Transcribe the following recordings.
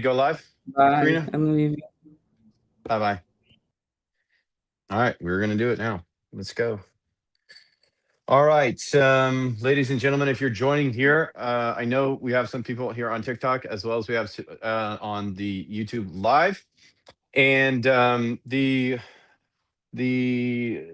go live, Bye. Karina? I'm leaving. Bye bye. All right, we're gonna do it now. Let's go. All right, ladies and gentlemen, if you're joining here, I know we have some people here on TikTok as well as we have on the YouTube live, and the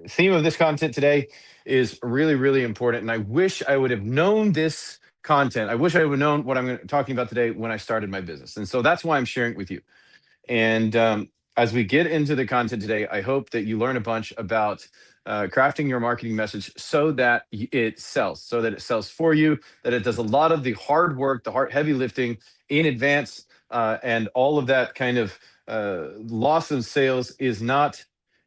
theme of this content today is really, really important. And I wish I would have known this content. I wish I would have known what talking about today when I started my business, and so that's why I'm sharing it with you. And as we get into the content today, I hope that you learn a bunch about crafting your marketing message so that it sells for you, that it does a lot of the hard work, the hard, heavy lifting in advance, and all of that kind of loss of sales is not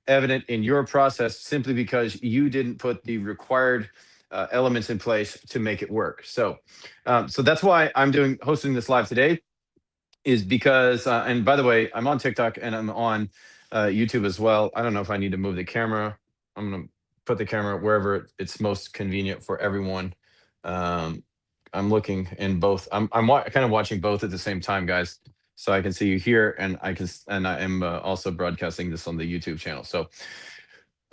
evident in your process simply because you didn't put the required elements in place to make it work. So that's why I'm doing hosting this live today is because and by the way, I'm on TikTok and I'm on YouTube as well. I don't know if I need to move the camera. I'm gonna put the camera wherever it's most convenient for everyone. um, I'm looking in both. Kind of watching both at the same time, guys, so I can see you here, and I am also broadcasting this on the YouTube channel. So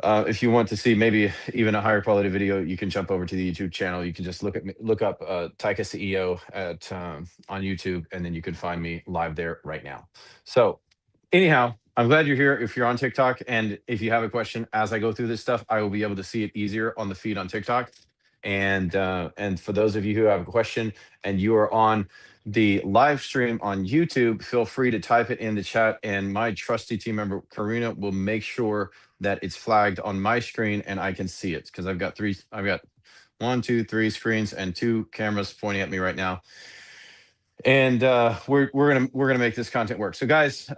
if you want to see maybe even a higher quality video, you can jump over to the YouTube channel. You can just look up Taika CEO at on YouTube, and then you can find me live there right now. So anyhow, I'm glad you're here. If you're on TikTok, and if you have a question as I go through this stuff, I will be able to see it easier on the feed on TikTok. And for those of you who have a question and you are on the live stream on YouTube, feel free to type it in the chat, and my trusty team member Karina will make sure that it's flagged on my screen and I can see it because I've got one, two, three screens and two cameras pointing at me right now. And we're gonna make this content work. So guys,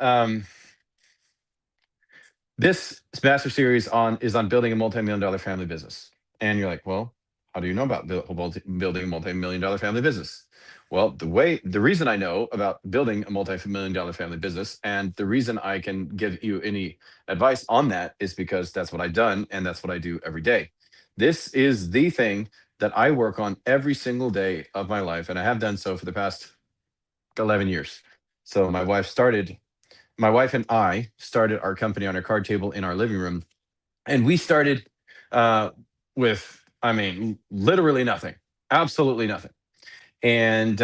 this master series is on building a multi-million dollar family business. And you're like, well, how do you know about building a multi-million dollar family business? Well, the reason I know about building a multi-million dollar family business, and the reason I can give you any advice on that, is because that's what I've done and that's what I do every day. This is the thing that I work on every single day of my life, and I have done so for the past 11 years. So my wife and I started our company on a card table in our living room, and we started uh, with, I mean, literally nothing, absolutely nothing. And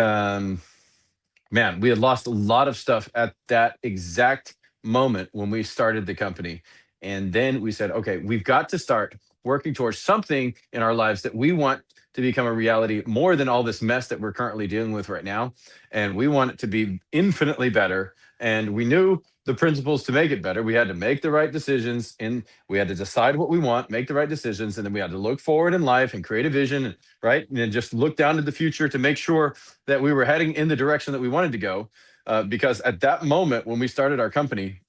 man, we had lost a lot of stuff at that exact moment when we started the company. And then we said, okay, we've got to start working towards something in our lives that we want to become a reality more than all this mess that we're currently dealing with right now. And we want it to be infinitely better. And we knew the principles to make it better. We had to make the right decisions, and we had to decide what we want, make the right decisions, and then we had to look forward in life and create a vision, right? And then just look down to the future to make sure that we were heading in the direction that we wanted to go. Because at that moment when we started our company,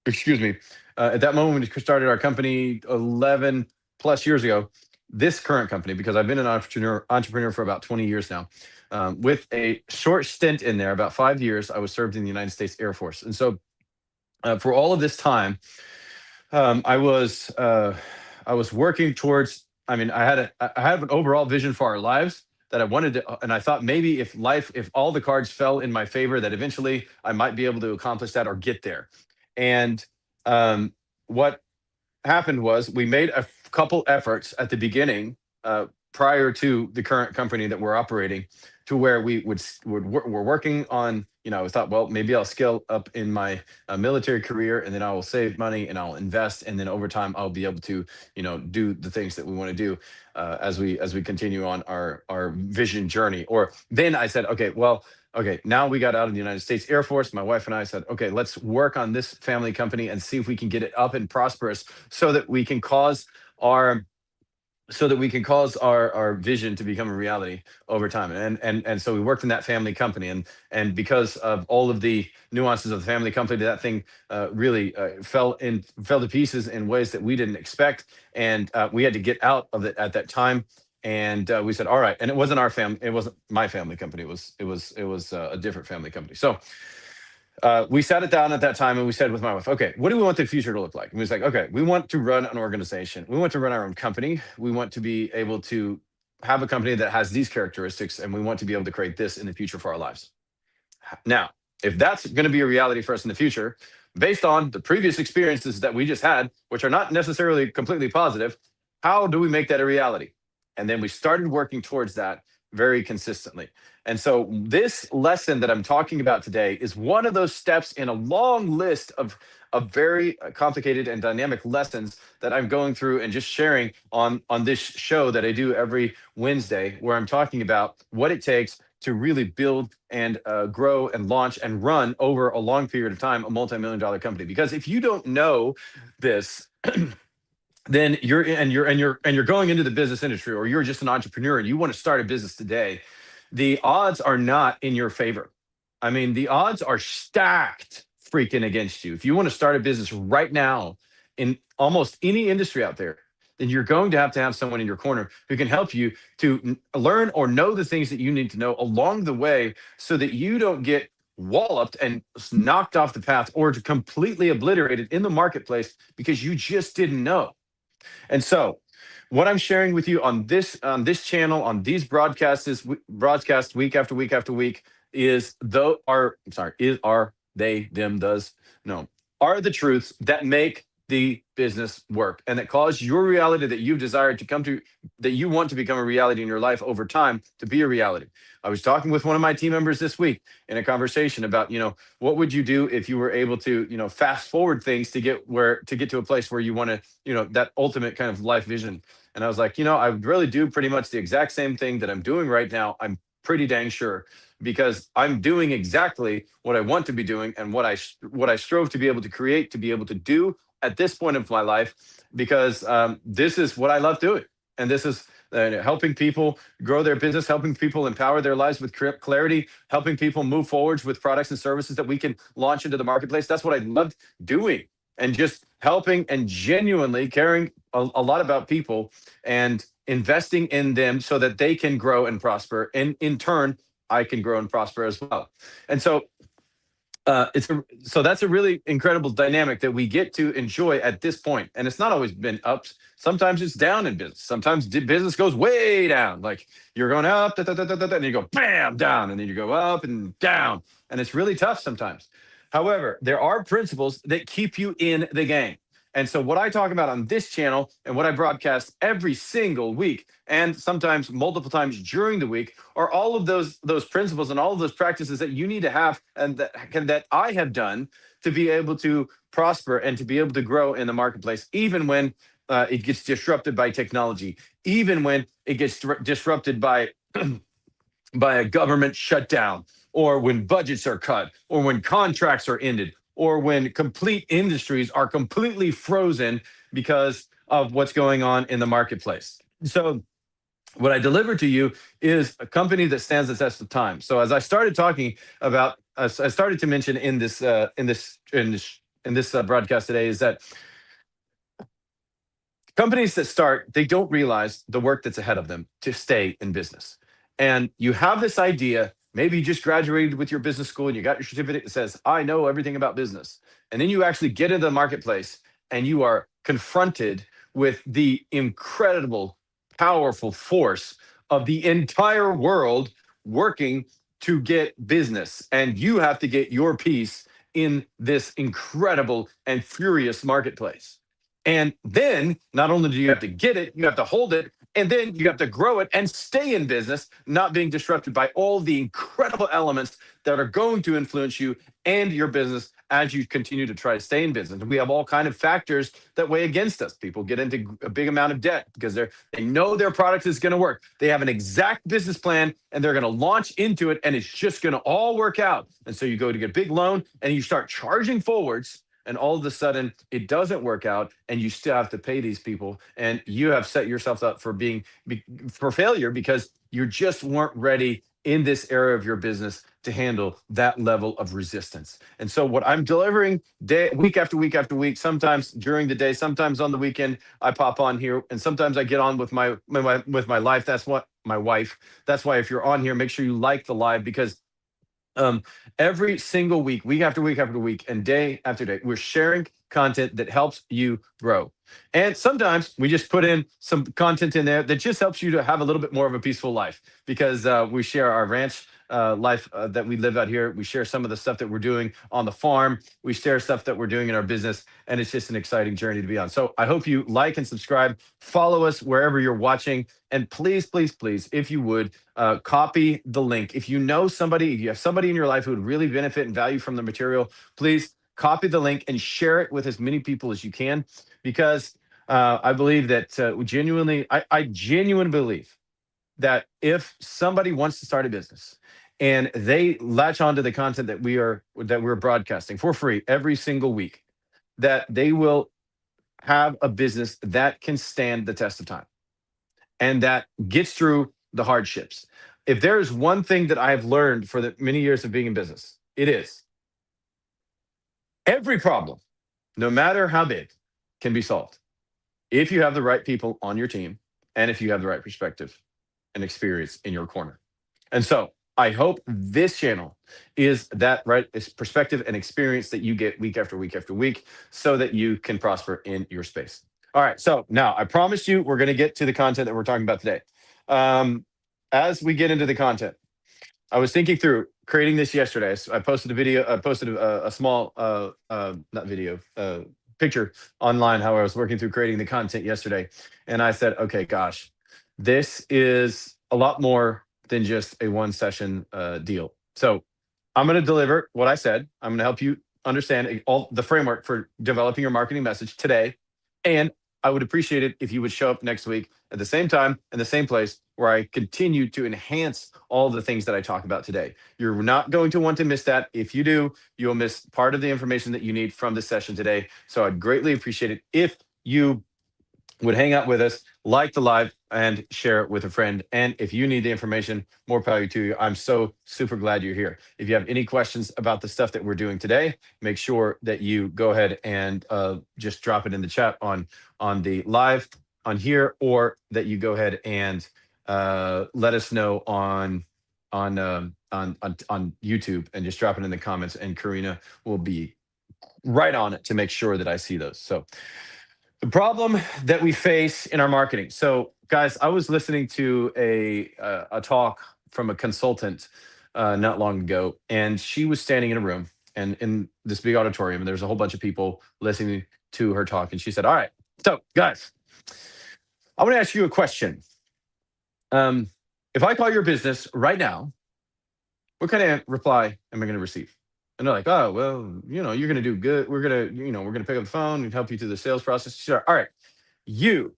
excuse me, at that moment when we started our company 11 plus years ago, this current company, because I've been an entrepreneur for about 20 years now, with a short stint in there, about 5 years, I was served in the United States Air Force. And so for all of this time, um, I was uh, I was working towards. I mean, I had an overall vision for our lives that I wanted to, and I thought maybe if all the cards fell in my favor, that eventually I might be able to accomplish that or get there. And um, what happened was we made a couple efforts at the beginning, prior to the current company that we're operating, to where we're working on. I thought, well, maybe I'll scale up in my military career, and then I will save money and I'll invest, and then over time I'll be able to do the things that we want to do as we continue on our vision journey. Or then I said, okay, well, okay, now we got out of the United States Air Force. My wife and I said, okay, let's work on this family company and see if we can get it up and prosperous, so that we can cause our our vision to become a reality over time. And so we worked in that family company, and because of all of the nuances of the family company, that thing really fell to pieces in ways that we didn't expect, and we had to get out of it at that time. And we said, all right. And it wasn't our family, it wasn't my family company, it was a different family company. So we sat it down at that time, and we said with my wife, okay, what do we want the future to look like? And we was like, okay, we want to run an organization. We want to run our own company. We want to be able to have a company that has these characteristics, and we want to be able to create this in the future for our lives. Now, If that's going to be a reality for us in the future, based on the previous experiences that we just had, which are not necessarily completely positive, how do we make that a reality? And then we started working towards that very consistently. And so, this lesson that I'm talking about today is one of those steps in a long list of very complicated and dynamic lessons that I'm going through and just sharing on this show that I do every Wednesday, where I'm talking about what it takes to really build and grow and launch and run over a long period of time a multi-million dollar company. Because if you don't know this, then you're going into the business industry, or you're just an entrepreneur and you want to start a business today, the odds are not in your favor. I mean, the odds are stacked freaking against you. If you want to start a business right now in almost any industry out there, then you're going to have someone in your corner who can help you to learn or know the things that you need to know along the way, so that you don't get walloped and knocked off the path or completely obliterated in the marketplace because you just didn't know. And so, what I'm sharing with you on this channel, on these broadcasts, is broadcast week after week after week, is though are I'm sorry is are they them does no are the truths that make the business work, and that cause your reality that you've desired to come to, that you want to become a reality in your life over time, to be a reality. I was talking with one of my team members this week in a conversation about, what would you do if you were able to, fast forward things to get to a place where you want to, that ultimate kind of life vision. And I was like, I would really do pretty much the exact same thing that I'm doing right now. I'm pretty dang sure, because I'm doing exactly what I want to be doing, and what I strove to be able to create, to be able to do at this point of my life, because this is what I love doing. And this is helping people grow their business, helping people empower their lives with clarity, helping people move forwards with products and services that we can launch into the marketplace. That's what I love doing. And just helping and genuinely caring a lot about people and investing in them so that they can grow and prosper. And in turn, I can grow and prosper as well. And so so that's a really incredible dynamic that we get to enjoy at this point. And it's not always been ups. Sometimes it's down in business. Sometimes business goes way down. Like, you're going up, da, da, da, da, da, and you go bam down, and then you go up and down, and it's really tough sometimes. However, there are principles that keep you in the game. And so, what I talk about on this channel and what I broadcast every single week, and sometimes multiple times during the week, are all of those principles and all of those practices that you need to have, and that I have done to be able to prosper and to be able to grow in the marketplace, even when it gets disrupted by technology, even when it gets disrupted by by a government shutdown, or when budgets are cut, or when contracts are ended, or when complete industries are completely frozen because of what's going on in the marketplace. So, what I deliver to you is a company that stands the test of time. So, as I started talking about, I started to mention in this broadcast today, is that companies that start, they don't realize the work that's ahead of them to stay in business. And you have this idea, maybe you just graduated with your business school and you got your certificate that says, I know everything about business. And then you actually get into the marketplace and you are confronted with the incredible, powerful force of the entire world working to get business. And you have to get your piece in this incredible and furious marketplace. And then, not only do you have to get it, you have to hold it, and then you have to grow it and stay in business, not being disrupted by all the incredible elements that are going to influence you and your business as you continue to try to stay in business. And we have all kind of factors that weigh against us. People get into a big amount of debt because they know their product is going to work. They have an exact business plan and they're going to launch into it, and it's just going to all work out. And so you go to get a big loan and you start charging forwards, and all of a sudden it doesn't work out, and you still have to pay these people, and you have set yourself up for failure because you just weren't ready in this area of your business to handle that level of resistance. And so, what I'm delivering week after week after week, sometimes during the day, sometimes on the weekend, I pop on here, and sometimes I get on with my life. That's what my wife. That's why if you're on here, make sure you like the live, because every single week after week after week, and day after day, we're sharing content that helps you grow. And sometimes we just put in some content in there that just helps you to have a little bit more of a peaceful life, because we share our ranch life that we live out here. We share some of the stuff that we're doing on the farm. We share stuff that we're doing in our business, and it's just an exciting journey to be on. So I hope you like and subscribe. Follow us wherever you're watching, and please, please, please, if you would, copy the link. If you know somebody, if you have somebody in your life who would really benefit and value from the material, please copy the link and share it with as many people as you can, because I believe that I genuinely believe that if somebody wants to start a business and they latch onto the content that we're broadcasting for free every single week, that they will have a business that can stand the test of time and that gets through the hardships. If there is one thing that I have learned for the many years of being in business, it is every problem, no matter how big, can be solved if you have the right people on your team and if you have the right perspective and experience in your corner. And so I hope this channel is that right perspective and experience that you get week after week after week so that you can prosper in your space. All right. So now I promised you we're going to get to the content that we're talking about today. As we get into the content, I was thinking through creating this yesterday. I posted a video. I posted a small, not video, picture online. How I was working through creating the content yesterday, and I said, "Okay, gosh, this is a lot more than just a one session deal." So I'm going to deliver what I said. I'm going to help you understand all the framework for developing your marketing message today, and I would appreciate it if you would show up next week at the same time and the same place where I continue to enhance all the things that I talk about today. You're not going to want to miss that. If you do, you'll miss part of the information that you need from this session today. So I'd greatly appreciate it if you would hang out with us, like the live, and share it with a friend. And if you need the information, more power to you. I'm so super glad you're here. If you have any questions about the stuff that we're doing today, make sure that you go ahead and just drop it in the chat on the live on here, or that you go ahead and let us know on YouTube, and just drop it in the comments, and Karina will be right on it to make sure that I see those. So the problem that we face in our marketing. So, guys, I was listening to a talk from a consultant not long ago, and she was standing in a room and in this big auditorium, and there's a whole bunch of people listening to her talk. And she said, "All right, so guys, I want to ask you a question. If I call your business right now, what kind of reply am I going to receive?" And they're like, "Oh, well, you're going to do good. We're going to pick up the phone and help you through the sales process." She said, "All right, you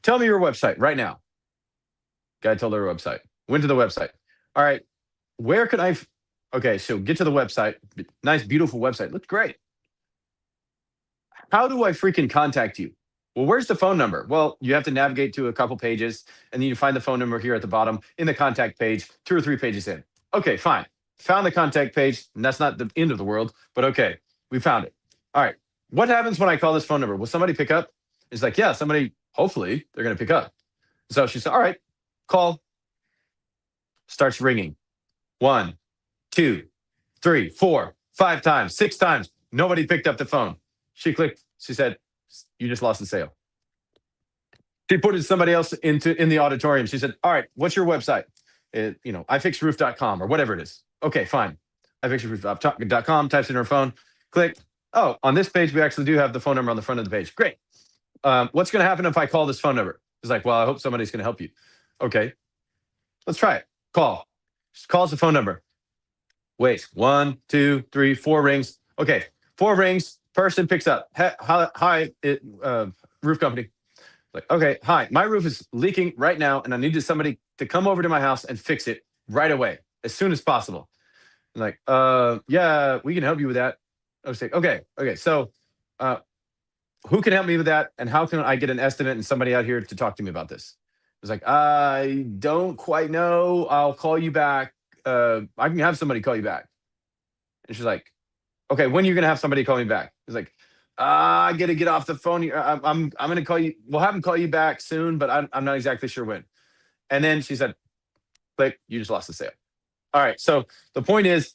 tell me your website right now." Guy told her website. Went to the website. "All right, where can okay, so get to the website. Nice, beautiful website. Looks great. How do I freaking contact you?" "Well, where's the phone number?" "Well, you have to navigate to a couple pages, and then you find the phone number here at the bottom in the contact page, 2 or 3 pages in." "Okay, fine. Found the contact page, and that's not the end of the world, but okay, we found it. All right, what happens when I call this phone number? Will somebody pick up?" It's like, "Yeah, somebody, hopefully, they're going to pick up." So she said, "All right, call." Starts ringing. 1, 2, 3, 4, 5 times, 6 times. Nobody picked up the phone. She clicked. She said, "You just lost the sale." She put somebody else in the auditorium. She said, "All right, what's your website?" ifixroof.com or whatever it is. Okay, fine. ifixroof.com, types in her phone, click. "Oh, on this page, we actually do have the phone number on the front of the page." "Great. What's going to happen if I call this phone number?" It's like, "Well, I hope somebody's going to help you." "Okay, let's try it. Call." She calls the phone number. Wait, 1, 2, 3, 4 rings. Okay, 4 rings. Person picks up. Hi, roof company." Like, "Okay, hi, my roof is leaking right now, and I needed somebody to come over to my house and fix it right away, as soon as possible." I'm like, "Yeah, we can help you with that." I was like, okay. So, uh, who can help me with that, and how can I get an estimate and somebody out here to talk to me about this?" I was like, "I don't quite know. I'll call you back. I can have somebody call you back." And she's like, "Okay, when are you gonna have somebody call me back?" It's like, "I gotta get off the phone here. I'm gonna call you. We'll have them call you back soon, but I'm not exactly sure when." And then she said, "Click, you just lost the sale." All right. So the point is,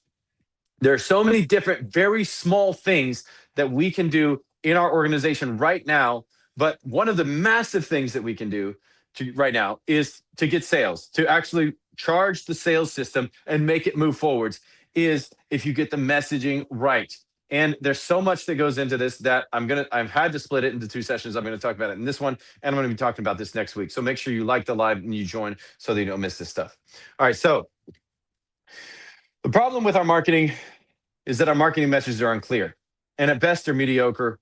there are so many different, very small things that we can do in our organization right now. But one of the massive things that we can do right now is to get sales, to actually charge the sales system and make it move forwards is if you get the messaging right. And there's so much that goes into this that I've had to split it into two sessions. I'm gonna talk about it in this one, and I'm gonna be talking about this next week. So make sure you like the live and you join so that you don't miss this stuff. All right. So the problem with our marketing is that our marketing messages are unclear, and at best they're mediocre,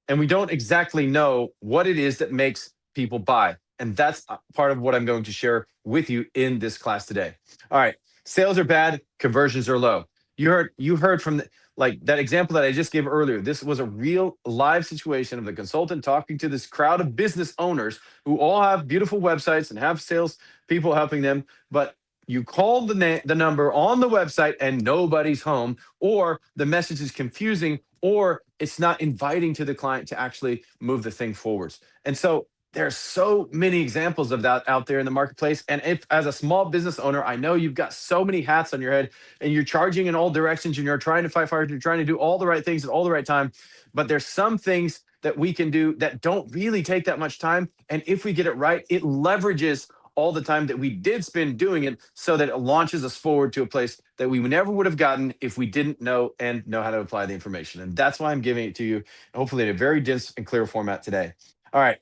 and we don't exactly know what it is that makes people buy. And that's part of what I'm going to share with you in this class today. All right, sales are bad, conversions are low. You heard from like that example that I just gave earlier. This was a real live situation of the consultant talking to this crowd of business owners who all have beautiful websites and have sales people helping them, but you call the number on the website and nobody's home, or the message is confusing, or it's not inviting to the client to actually move the thing forwards. And so there's so many examples of that out there in the marketplace. And if, as a small business owner, I know you've got so many hats on your head and you're charging in all directions and you're trying to fight hard, you're trying to do all the right things at all the right time. But there's some things that we can do that don't really take that much time. And if we get it right, it leverages all the time that we did spend doing it, so that it launches us forward to a place that we never would have gotten if we didn't know how to apply the information. And that's why I'm giving it to you, hopefully in a very dense and clear format today. All right.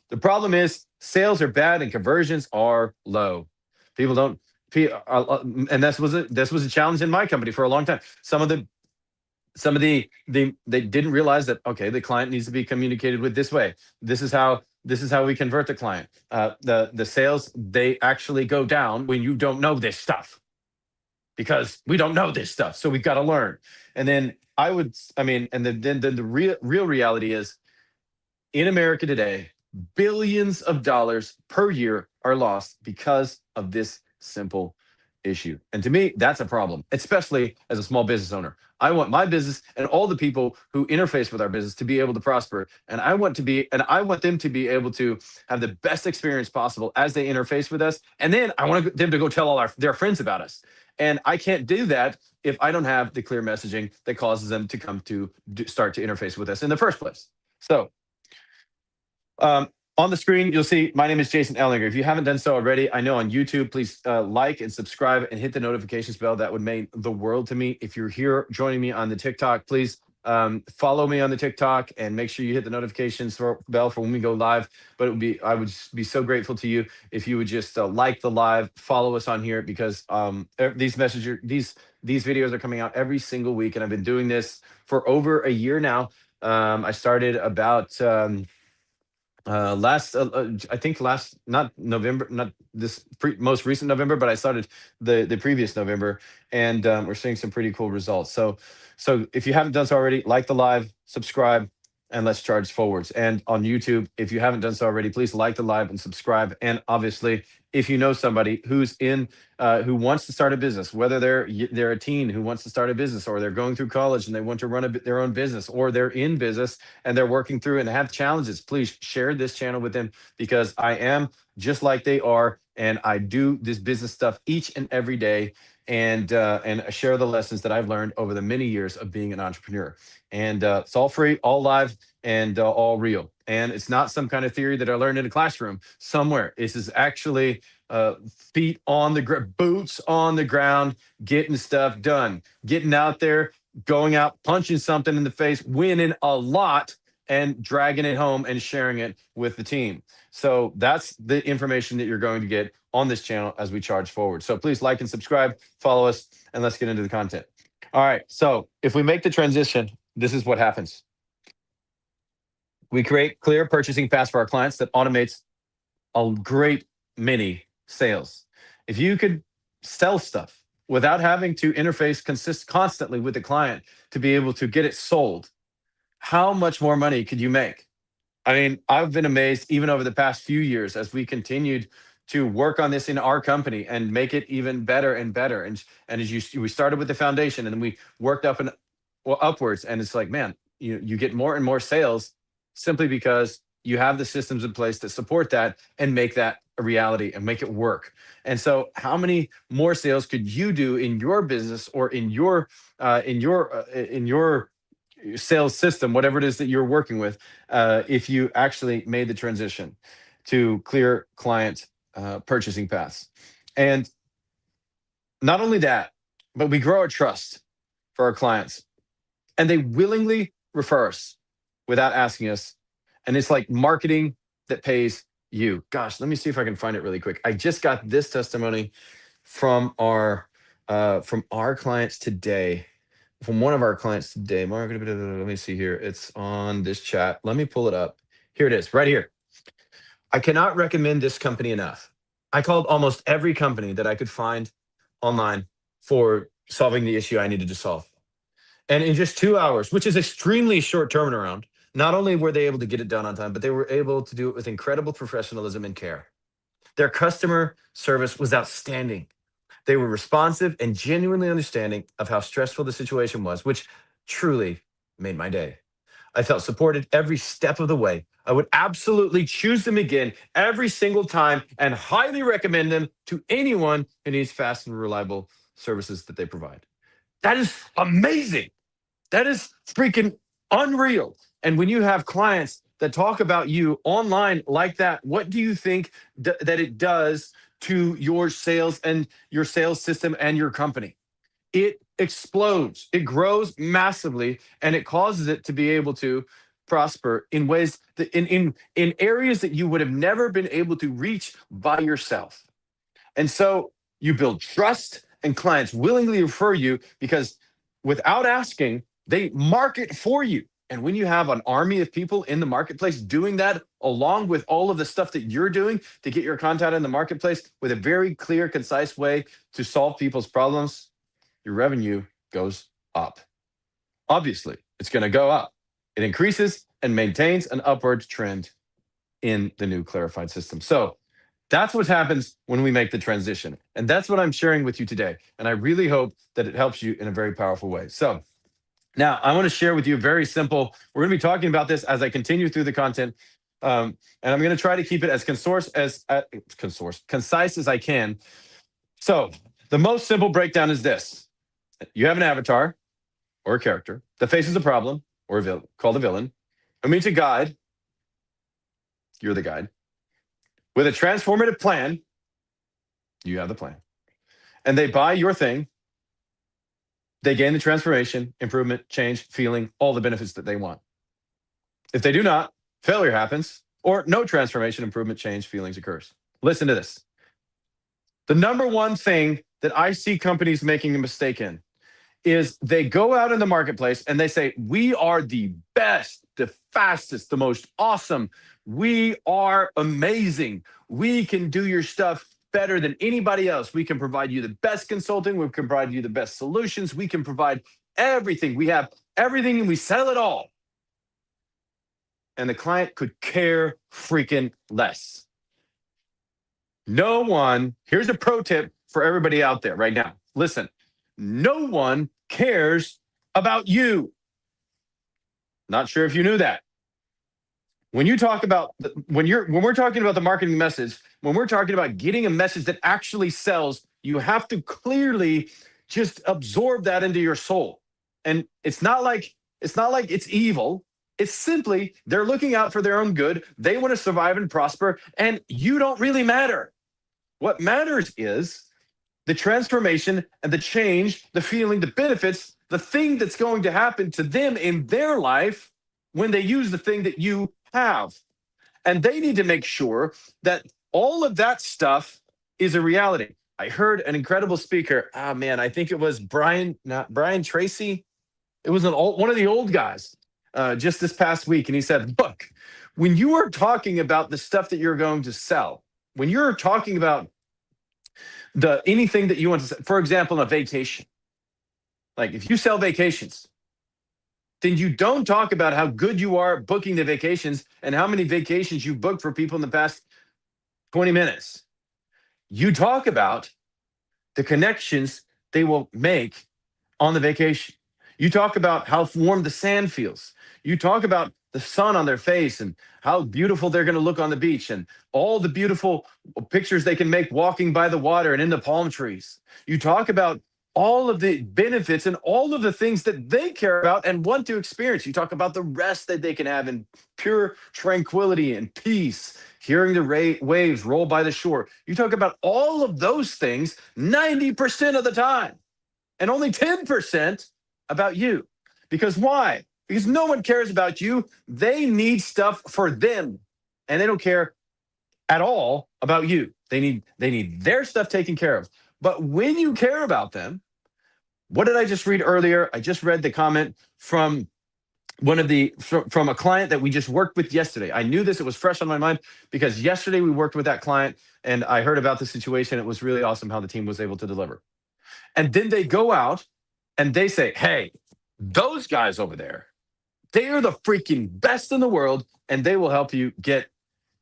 The problem is sales are bad and conversions are low. People don't, and this was a challenge in my company for a long time. They didn't realize that, okay, the client needs to be communicated with this way. This is how we convert the client. The sales, they actually go down when you don't know this stuff, because we don't know this stuff, so we've got to learn. And then then the real reality is, in America today, billions of dollars per year are lost because of this simple issue. And to me, that's a problem, especially as a small business owner. I want my business and all the people who interface with our business to be able to prosper. And I want them to be able to have the best experience possible as they interface with us. And then I want them to go tell all their friends about us. And I can't do that if I don't have the clear messaging that causes them to come to start to interface with us in the first place. So on the screen, you'll see my name is Jason Ellinger. If you haven't done so already, I know on YouTube, please like and subscribe and hit the notifications bell. That would mean the world to me. If you're here joining me on the TikTok, please follow me on the TikTok and make sure you hit the notifications bell for when we go live. But I would be so grateful to you if you would just like the live, follow us on here, because these videos are coming out every single week, and I've been doing this for over a year now. I started about I think last, not November, not this most recent November, but I started the previous November, and we're seeing some pretty cool results. So if you haven't done so already, like the live, subscribe, and let's charge forwards. And on YouTube, if you haven't done so already, please like the live and subscribe. And obviously, if you know somebody who wants to start a business, whether they're a teen who wants to start a business, or they're going through college and they want to run their own business, or they're in business and they're working through and have challenges, please share this channel with them, because I am just like they are, and I do this business stuff each and every day, and share the lessons that I've learned over the many years of being an entrepreneur. And it's all free, all live, and all real. And it's not some kind of theory that I learned in a classroom somewhere. This is actually feet on the boots on the ground, getting stuff done, getting out there, going out, punching something in the face, winning a lot, and dragging it home and sharing it with the team. So that's the information that you're going to get on this channel as we charge forward. So please like and subscribe, follow us, and let's get into the content. All right. So if we make the transition, this is what happens. We create clear purchasing paths for our clients that automates a great many sales. If you could sell stuff without having to interface constantly with the client to be able to get it sold, how much more money could you make? I mean, I've been amazed even over the past few years as we continued to work on this in our company and make it even better and better. And we started with the foundation, and then we worked up and upwards. And it's like, man, you get more and more sales simply because you have the systems in place to support that and make that a reality and make it work. And so, how many more sales could you do in your business, or in your sales system, whatever it is that you're working with, if you actually made the transition to clear client purchasing paths? And Not only that, but we grow our trust for our clients, and they willingly refer us without asking us. And it's like marketing that pays you. Gosh, let me see if I can find it really quick. I just got this testimony from our clients today, from one of our clients today. Mark, let me see here. It's on this chat. Let me pull it up. Here it is, right here. I cannot recommend this company enough. I called almost every company that I could find online for solving the issue I needed to solve. And in just 2 hours, which is extremely short turnaround, not only were they able to get it done on time, but they were able to do it with incredible professionalism and care. Their customer service was outstanding. They were responsive and genuinely understanding of how stressful the situation was, which truly made my day. I felt supported every step of the way. I would absolutely choose them again every single time and highly recommend them to anyone who needs fast and reliable services that they provide. That is amazing. That is freaking unreal. And when you have clients that talk about you online like that, what do you think that it does to your sales and your sales system and your company? It explodes, it grows massively, and it causes it to be able to prosper in ways that in areas that you would have never been able to reach by yourself. And so you build trust, and clients willingly refer you because without asking, they market for you. And when you have an army of people in the marketplace doing that, along with all of the stuff that you're doing to get your content in the marketplace with a very clear, concise way to solve people's problems, your revenue goes up. Obviously, it's going to go up. It increases and maintains an upward trend in the new clarified system. So that's what happens when we make the transition. And that's what I'm sharing with you today. And I really hope that it helps you in a very powerful way. So now I want to share with you very simple. We're going to be talking about this as I continue through the content. And I'm going to try to keep it as concise as I can. So the most simple breakdown is this. You have an avatar or a character that faces a problem or a villain, called a villain, who meets a guide. You're the guide. With a transformative plan, you have the plan. And they buy your thing. They gain the transformation, improvement, change, feeling, all the benefits that they want. If they do not, failure happens, or no transformation, improvement, change, feelings occurs. Listen to this. The number one thing that I see companies making a mistake in is they go out in the marketplace and they say, we are the best, the fastest, the most awesome. We are amazing. We can do your stuff better than anybody else. We can provide you the best consulting. We can provide you the best solutions. We can provide everything. We have everything and we sell it all. And the client could care freaking less. No one, here's a pro tip for everybody out there right now. Listen, no one cares about you. Not sure if you knew that. When you talk about when we're talking about the marketing message, when we're talking about getting a message that actually sells, you have to clearly just absorb that into your soul. And it's not like it's evil. It's simply they're looking out for their own good. They want to survive and prosper, and you don't really matter. What matters is the transformation and the change, the feeling, the benefits, the thing that's going to happen to them in their life when they use the thing that you have. And they need to make sure that all of that stuff is a reality. I heard an incredible speaker. Ah, man, I think it was Brian Tracy. It was one of the old guys just this past week. And he said, look, when you are talking about the stuff that you're going to sell, when you're talking about anything that you want to sell, for example, a vacation, like if you sell vacations, then you don't talk about how good you are at booking the vacations and how many vacations you booked for people in the past 20 minutes. You talk about the connections they will make on the vacation. You talk about how warm the sand feels. You talk about the sun on their face and how beautiful they're going to look on the beach and all the beautiful pictures they can make walking by the water and in the palm trees. You talk about all of the benefits and all of the things that they care about and want to experience. You talk about the rest that they can have in pure tranquility and peace, hearing the waves roll by the shore. You talk about all of those things 90% of the time, and only 10% about you. Because why? Because no one cares about you. They need stuff for them, and they don't care at all about you. They need their stuff taken care of. But when you care about them, what did I just read earlier? I just read the comment from from a client that we just worked with yesterday. I knew this, it was fresh on my mind because yesterday we worked with that client and I heard about the situation. It was really awesome how the team was able to deliver. And then they go out and they say, "Hey, those guys over there, they are the freaking best in the world and they will help you get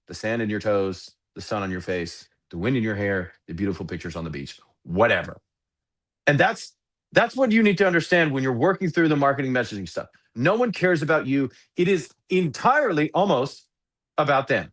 the sand in your toes, the sun on your face, the wind in your hair, the beautiful pictures on the beach, whatever." And that's what you need to understand when you're working through the marketing messaging stuff. No one cares about you. It is entirely almost about them.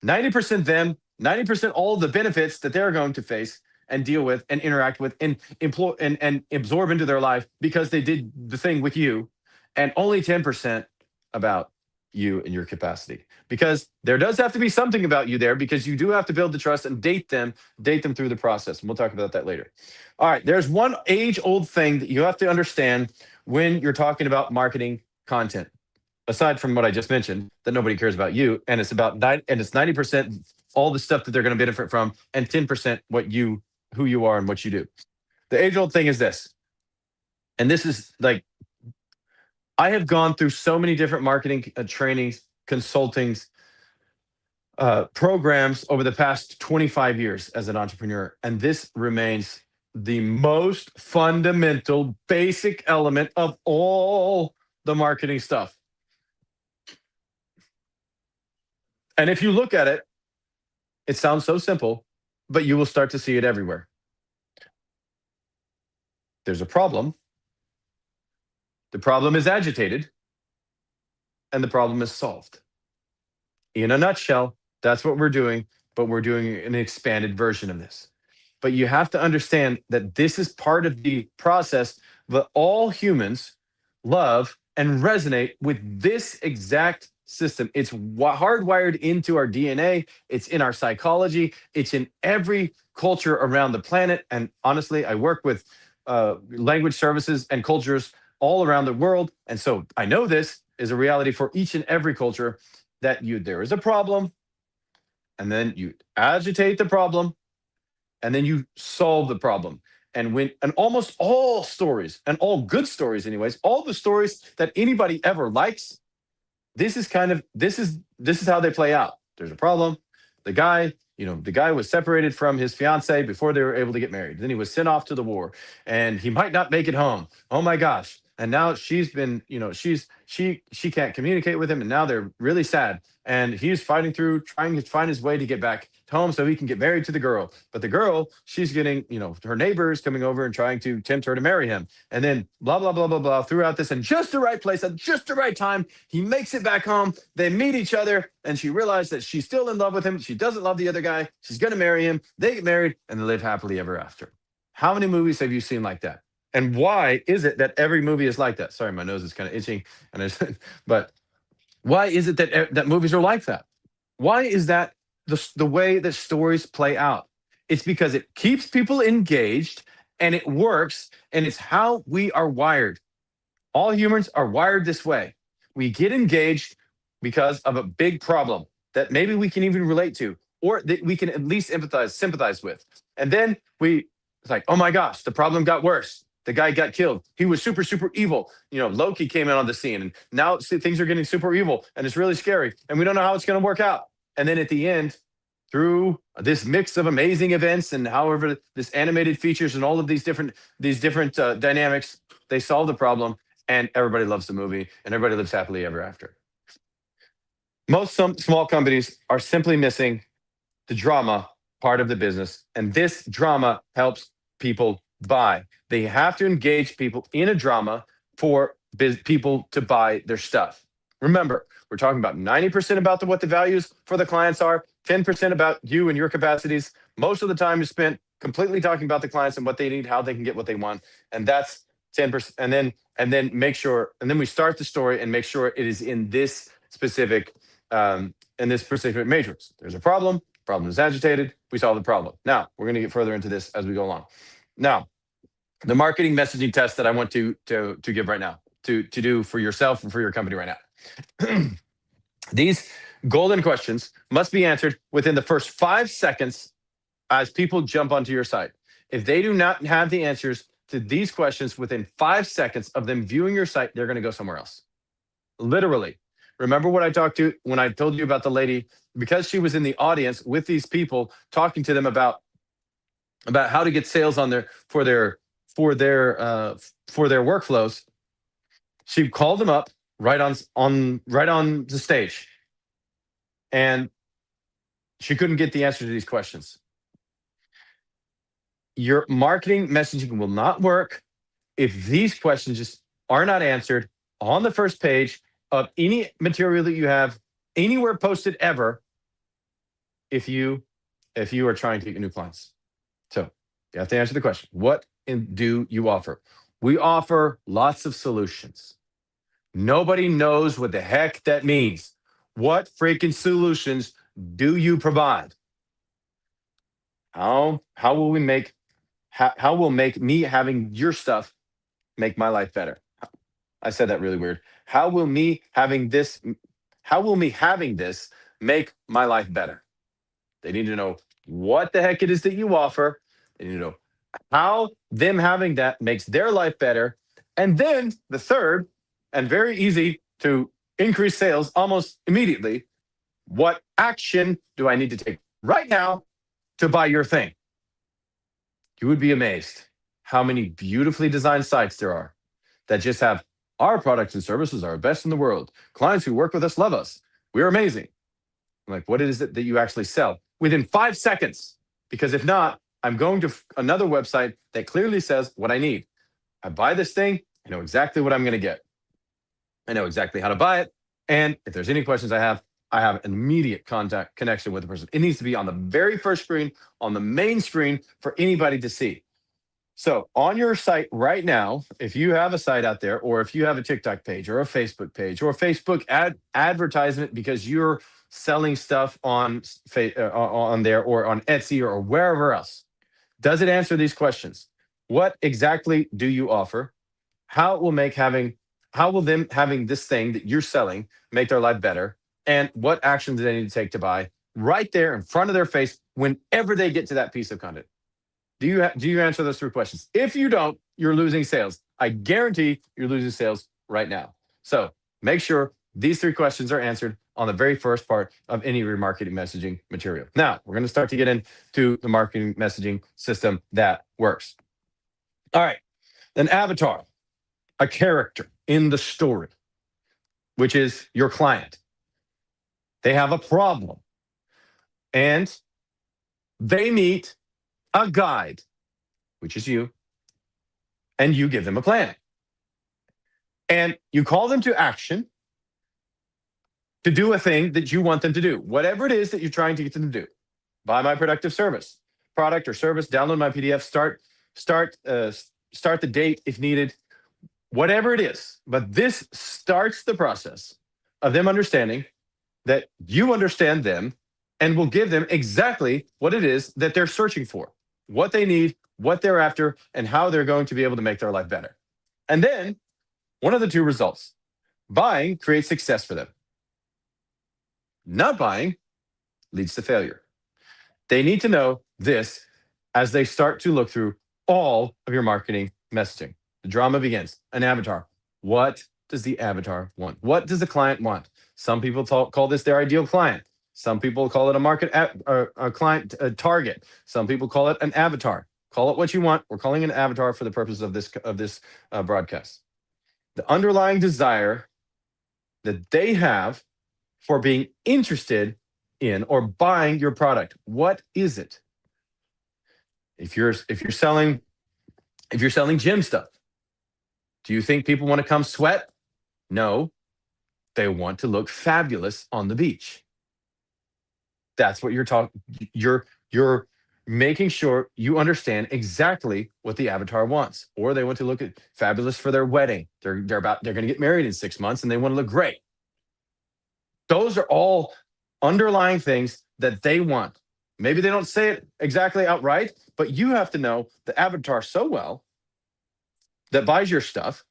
90% them, 90% all the benefits that they're going to face and deal with and interact with and employ and absorb into their life because they did the thing with you, and only 10% about you and your capacity. Because there does have to be something about you there because you do have to build the trust and date them through the process. And we'll talk about that later. All right, there's one age-old thing that you have to understand when you're talking about marketing content aside from what I just mentioned, that nobody cares about you, and it's 90% all the stuff that they're going to benefit from, and 10% who you are and what you do. The age old thing is this, and this is like I have gone through so many different marketing trainings, consultings, programs over the past 25 years as an entrepreneur, and this remains the most fundamental, basic element of all the marketing stuff. And if you look at it, it sounds so simple, but you will start to see it everywhere. There's a problem. The problem is agitated, and the problem is solved. In a nutshell, that's what we're doing, but we're doing an expanded version of this. But you have to understand that this is part of the process that all humans love and resonate with this exact system. It's hardwired into our DNA, it's in our psychology, it's in every culture around the planet. And honestly, I work with language services and cultures all around the world. And so I know this is a reality for each and every culture that there is a problem, and then you agitate the problem, and then you solve the problem. And almost all stories, and all good stories anyways, all the stories that anybody ever likes, this is how they play out. There's a problem. The guy was separated from his fiance before they were able to get married. Then he was sent off to the war, and he might not make it home. Oh my gosh. And now she can't communicate with him, and now they're really sad. And he's fighting through, trying to find his way to get back home so he can get married to the girl. But the girl, she's getting, her neighbors coming over and trying to tempt her to marry him. And then blah, blah, blah, blah, blah, throughout this, in just the right place at just the right time, he makes it back home. They meet each other, and she realized that she's still in love with him. She doesn't love the other guy. She's going to marry him. They get married, and they live happily ever after. How many movies have you seen like that? And why is it that every movie is like that? Sorry, my nose is kind of itching, but why is it that movies are like that? Why is that the way that stories play out? It's because it keeps people engaged, and it works, and it's how we are wired. All humans are wired this way. We get engaged because of a big problem that maybe we can even relate to, or that we can at least sympathize with. And then it's like, oh my gosh, the problem got worse. The guy got killed. He was super, super evil. Loki came in on the scene, and now things are getting super evil, and it's really scary, and we don't know how it's going to work out. And then at the end, through this mix of amazing events and however this animated features and all of these different dynamics, they solve the problem, and everybody loves the movie, and everybody lives happily ever after. Some small companies are simply missing the drama part of the business, and this drama helps people buy. They have to engage people in a drama for people to buy their stuff. Remember, we're talking about 90% about what the values for the clients are, 10% about you and your capacities. Most of the time is spent completely talking about the clients and what they need, how they can get what they want, and that's 10%. And then make sure, and then we start the story and make sure it is in this specific matrix. There's a problem is agitated, we solve the problem. Now we're going to get further into this as we go along. Now, the marketing messaging test that I want to give right now, to do for yourself and for your company right now. These golden questions must be answered within the first 5 seconds as people jump onto your site. If they do not have the answers to these questions within 5 seconds of them viewing your site, they're going to go somewhere else. Literally. Remember what I talked to when I told you about the lady, because she was in the audience with these people talking to them about how to get sales on their for their workflows. She called them up right on the stage, and she couldn't get the answer to these questions. Your marketing messaging will not work if these questions just are not answered on the first page of any material that you have anywhere posted ever, if you are trying to get new clients. So you have to answer the question, what do you offer? We offer lots of solutions. Nobody knows what the heck that means. What freaking solutions do you provide? How will me having your stuff make my life better? I said that really weird. How will me having this make my life better? They need to know what the heck it is that you offer. They need to know how them having that makes their life better. And then the third, and very easy to increase sales almost immediately, what action do I need to take right now to buy your thing? You would be amazed how many beautifully designed sites there are that just have, our products and services are best in the world. Clients who work with us love us. We're amazing. I'm like, what is it that you actually sell? Within 5 seconds. Because if not, I'm going to another website that clearly says what I need. I buy this thing, I know exactly what I'm going to get. I know exactly how to buy it. And if there's any questions I have an immediate connection with the person. It needs to be on the very first screen, on the main screen for anybody to see. So on your site right now, if you have a site out there, or if you have a TikTok page or a Facebook page or a Facebook advertisement because you're selling stuff on there or on Etsy or wherever else, does it answer these questions? What exactly do you offer? How will them having this thing that you're selling make their life better? And what actions do they need to take to buy right there in front of their face whenever they get to that piece of content? Do you answer those 3 questions? If you don't, you're losing sales. I guarantee you're losing sales right now. So make sure these 3 questions are answered on the very first part of any of your marketing messaging material. Now, we're going to start to get into the marketing messaging system that works. All right, an avatar, a character in the story, which is your client. They have a problem, and they meet a guide, which is you, and you give them a plan. And you call them to action to do a thing that you want them to do, whatever it is that you're trying to get them to do. Buy my productive product or service, download my PDF, start the date if needed, whatever it is. But this starts the process of them understanding that you understand them and will give them exactly what it is that they're searching for, what they need, what they're after, and how they're going to be able to make their life better. And then one of the 2 results, buying creates success for them. Not buying leads to failure. They need to know this as they start to look through all of your marketing messaging. The drama begins. An avatar. What does the avatar want? What does the client want? Some people call this their ideal client. Some people call it a client target. Some people call it an avatar. Call it what you want. We're calling it an avatar for the purpose of this broadcast. The underlying desire that they have for being interested in or buying your product. What is it? If you're selling gym stuff, do you think people want to come sweat? No, they want to look fabulous on the beach. That's what you're making sure you understand exactly what the avatar wants. Or they want to look at fabulous for their wedding. They're going to get married in 6 months and they want to look great. Those are all underlying things that they want. Maybe they don't say it exactly outright, but you have to know the avatar so well that buys your stuff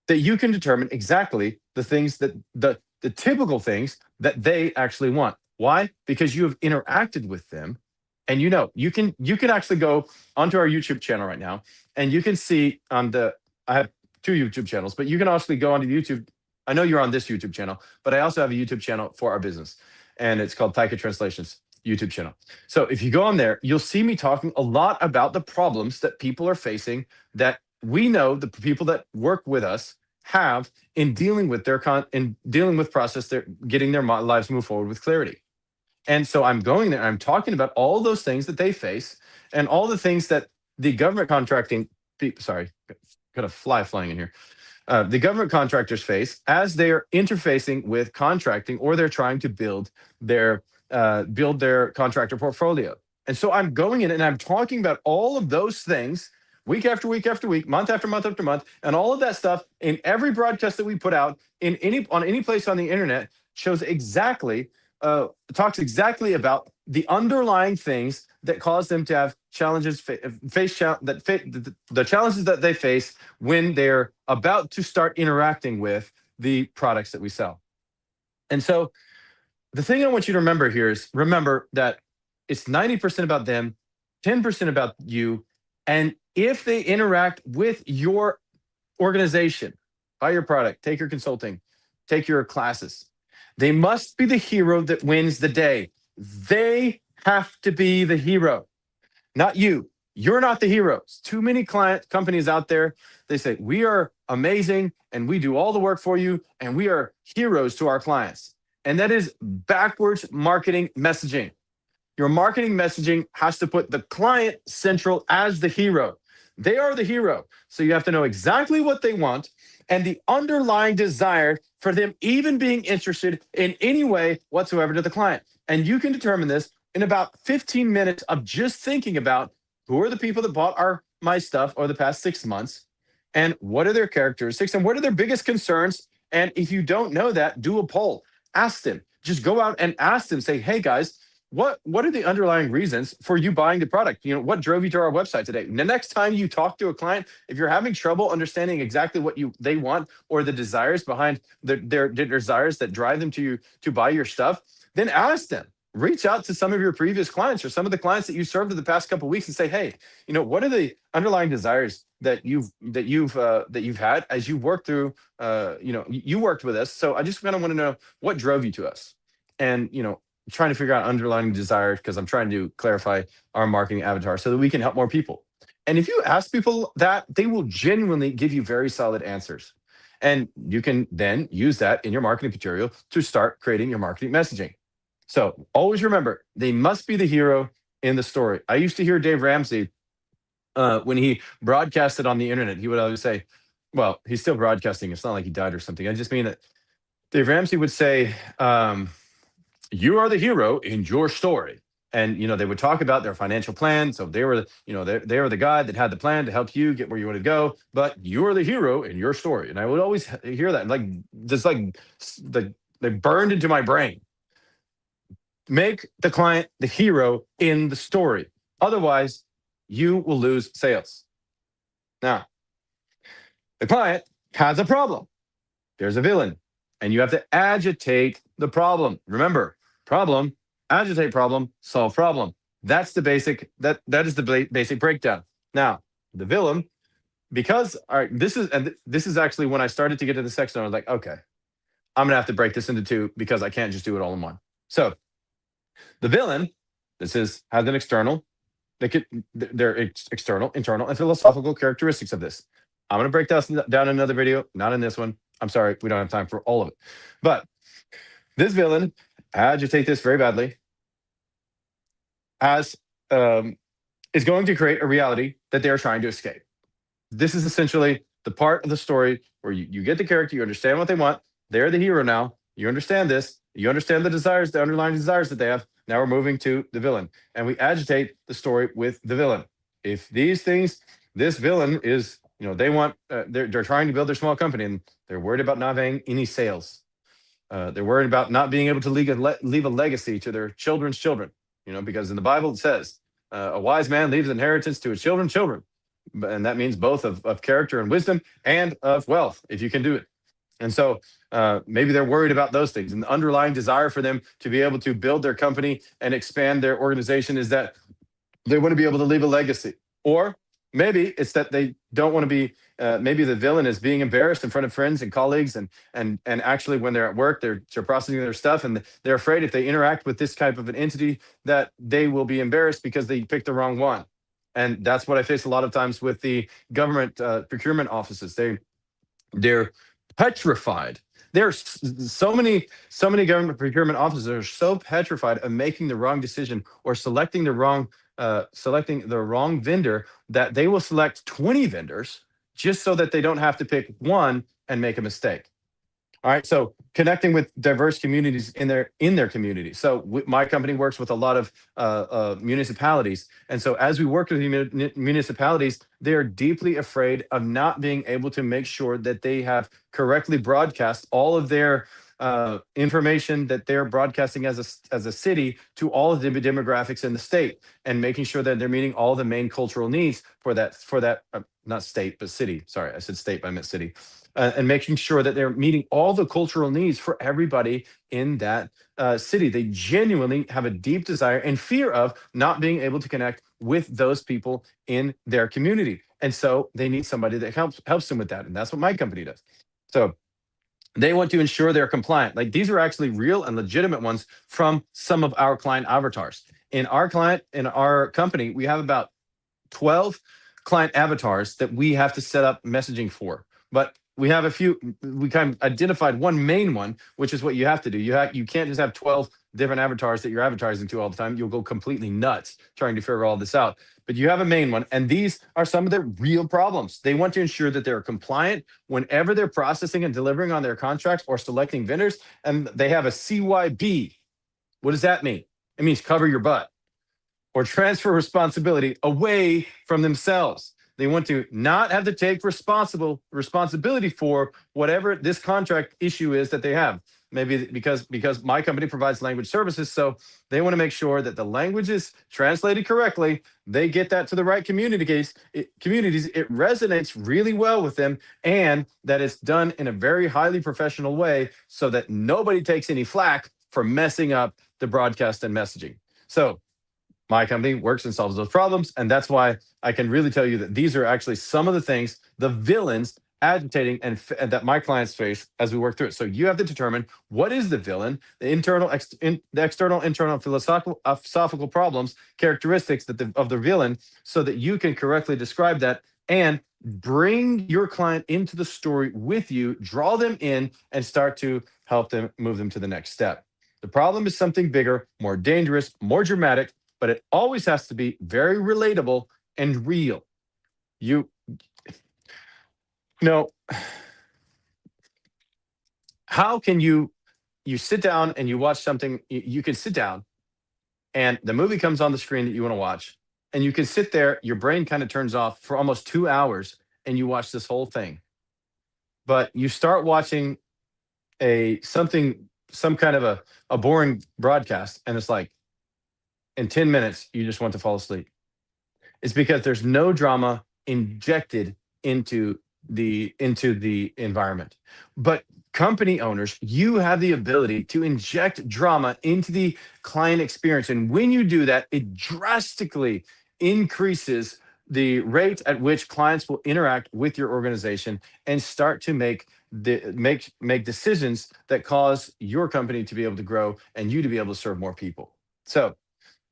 that you can determine exactly the things that the typical things that they actually want. Why? Because you have interacted with them, and you can actually go onto our YouTube channel right now, and you can see on the I have two YouTube channels, but you can actually go onto YouTube. I know you're on this YouTube channel, but I also have a YouTube channel for our business, and it's called Taika Translations YouTube channel. So if you go on there, you'll see me talking a lot about the problems that people are facing, that we know the people that work with us have in dealing with in dealing with process, they're getting their lives move forward with clarity. And so I'm going there, I'm talking about all those things that they face, and all the things that the government contracting sorry, got a fly flying in here, the government contractors face as they're interfacing with contracting, or they're trying to build their contractor portfolio. And so I'm going in and I'm talking about all of those things week after week after week, month after month after month, and all of that stuff in every broadcast that we put out in any place on the internet shows exactly talks exactly about the underlying things that cause them to have challenges the challenges that they face when they're about to start interacting with the products that we sell. And so the thing I want you to remember here is, remember that it's 90% about them, 10% about you. And if they interact with your organization, buy your product, take your consulting, take your classes, they must be the hero that wins the day. They have to be the hero, not you. You're not the heroes. Too many companies out there, they say, we are amazing and we do all the work for you and we are heroes to our clients. And that is backwards marketing messaging. Your marketing messaging has to put the client central as the hero. They are the hero. So you have to know exactly what they want and the underlying desire for them even being interested in any way whatsoever to the client. And you can determine this in about 15 minutes of just thinking about who are the people that bought my stuff over the past 6 months, and what are their characteristics, and what are their biggest concerns. And if you don't know that, do a poll. Ask them. Just go out and ask them. Say, hey guys, what are the underlying reasons for you buying the product? What drove you to our website today? The next time you talk to a client, if you're having trouble understanding exactly what they want, or the desires behind their desires that drive them to buy your stuff, then ask them. Reach out to some of your previous clients or some of the clients that you served in the past couple of weeks and say, hey, what are the underlying desires that you've had as you worked through, you worked with us. So I just kind of want to know what drove you to us. And, trying to figure out underlying desires, because I'm trying to clarify our marketing avatar so that we can help more people. And if you ask people that, they will genuinely give you very solid answers. And you can then use that in your marketing material to start creating your marketing messaging. So always remember, they must be the hero in the story. I used to hear Dave Ramsey when he broadcasted on the internet. He would always say, well, he's still broadcasting. It's not like he died or something. I just mean that Dave Ramsey would say, you are the hero in your story. And, they would talk about their financial plan. So they were the guy that had the plan to help you get where you want to go, but you are the hero in your story. And I would always hear that, they burned into my brain. Make the client the hero in the story. Otherwise, you will lose sales. Now, the client has a problem. There's a villain, and you have to agitate the problem. Remember, problem, agitate problem, solve problem. That's the basic, that is the basic breakdown. Now, the villain, because, all right, this is actually when I started to get to the section, I was like, okay, I'm gonna have to break this into two because I can't just do it all in one. So the villain, has an external, they're external, internal, and philosophical characteristics of this. I'm going to break this down in another video, not in this one. I'm sorry, we don't have time for all of it. But this villain, agitate this very badly, is going to create a reality that they are trying to escape. This is essentially the part of the story where you get the character, you understand what they want. They're the hero now. You understand this. You understand the desires, the underlying desires that they have. Now we're moving to the villain, and we agitate the story with the villain. If these things, this villain is, they want, they're trying to build their small company, and they're worried about not having any sales. They're worried about not being able to leave a legacy to their children's children. Because in the Bible it says, a wise man leaves inheritance to his children's children, and that means both of character and wisdom and of wealth, if you can do it. And so maybe they're worried about those things. And the underlying desire for them to be able to build their company and expand their organization is that they want to be able to leave a legacy. Or maybe it's that they don't want to be. Maybe the villain is being embarrassed in front of friends and colleagues, and actually when they're at work, they're processing their stuff, and they're afraid if they interact with this type of an entity that they will be embarrassed because they picked the wrong one. And that's what I face a lot of times with the government procurement offices. They're petrified. There's so many government procurement officers are so petrified of making the wrong decision or selecting the wrong vendor that they will select 20 vendors just so that they don't have to pick one and make a mistake. All right, so connecting with diverse communities in their community. So my company works with a lot of municipalities, and so as we work with municipalities, they are deeply afraid of not being able to make sure that they have correctly broadcast all of their information that they're broadcasting as a city to all of the demographics in the state, and making sure that they're meeting all the main cultural needs for that not state but city. Sorry, I said state, but I meant city. And making sure that they're meeting all the cultural needs for everybody in that city. They genuinely have a deep desire and fear of not being able to connect with those people in their community, and so they need somebody that helps them with that, and that's what my company does. So they want to ensure they're compliant. Like, these are actually real and legitimate ones from some of our client avatars. In our company, we have about 12 client avatars that we have to set up messaging for. But we kind of identified one main one, which is what you have to do. You can't just have 12 different avatars that you're advertising to all the time. You'll go completely nuts trying to figure all this out. But you have a main one, and these are some of their real problems. They want to ensure that they're compliant whenever they're processing and delivering on their contracts or selecting vendors, and they have a CYB. What does that mean? It means cover your butt, or transfer responsibility away from themselves. They want to not have to take responsibility for whatever this contract issue is that they have. Maybe because my company provides language services, so they want to make sure that the language is translated correctly. They get that to the right communities. It resonates really well with them, and that it's done in a very highly professional way, so that nobody takes any flack for messing up the broadcast and messaging. So my company works and solves those problems. And that's why I can really tell you that these are actually some of the things, the villains agitating and that my clients face as we work through it. So you have to determine what is the villain, the external, internal philosophical problems, characteristics of the villain, so that you can correctly describe that and bring your client into the story with you, draw them in, and start to help them move them to the next step. The problem is something bigger, more dangerous, more dramatic, but it always has to be very relatable and real. You know, how can you sit down and you watch something? You can sit down and the movie comes on the screen that you want to watch, and you can sit there, your brain kind of turns off for almost 2 hours, and you watch this whole thing. But you start watching some kind of a boring broadcast, and it's like in 10 minutes you just want to fall asleep. It's because there's no drama injected into the environment. But company owners, you have the ability to inject drama into the client experience, and when you do that, it drastically increases the rate at which clients will interact with your organization and start to make decisions that cause your company to be able to grow and you to be able to serve more people. So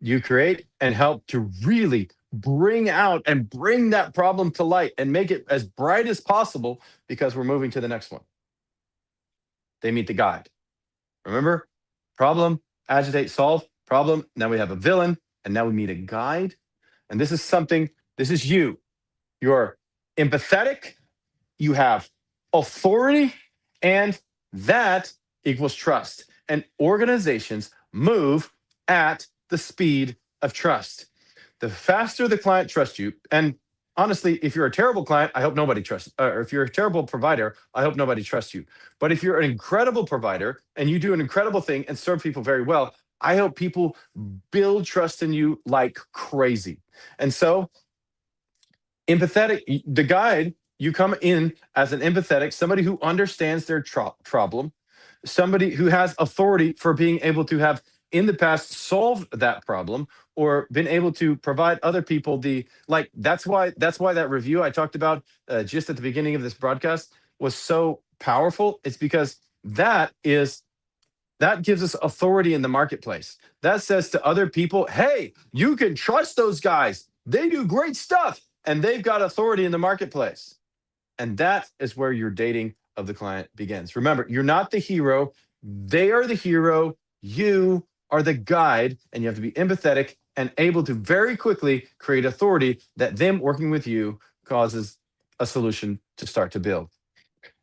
you create and help to really bring out and bring that problem to light and make it as bright as possible, because we're moving to the next one. They meet the guide. Remember? Problem, agitate, solve, problem. Now we have a villain, and now we meet a guide. And this is you. You're empathetic, you have authority, and that equals trust. And organizations move at the speed of trust. The faster the client trusts you, and honestly, if you're a terrible client, I hope nobody trusts, or if you're a terrible provider, I hope nobody trusts you. But if you're an incredible provider and you do an incredible thing and serve people very well, I hope people build trust in you like crazy. And so, empathetic, the guide, you come in as an empathetic, somebody who understands their problem, somebody who has authority for being able to have in the past solved that problem or been able to provide other people the like. That's why that review I talked about just at the beginning of this broadcast was so powerful. It's because that gives us authority in the marketplace. That says to other people, hey, you can trust those guys. They do great stuff and they've got authority in the marketplace. And that is where your dating of the client begins. Remember, you're not the hero. They are the hero. You are the guide, and you have to be empathetic and able to very quickly create authority that them working with you causes a solution to start to build.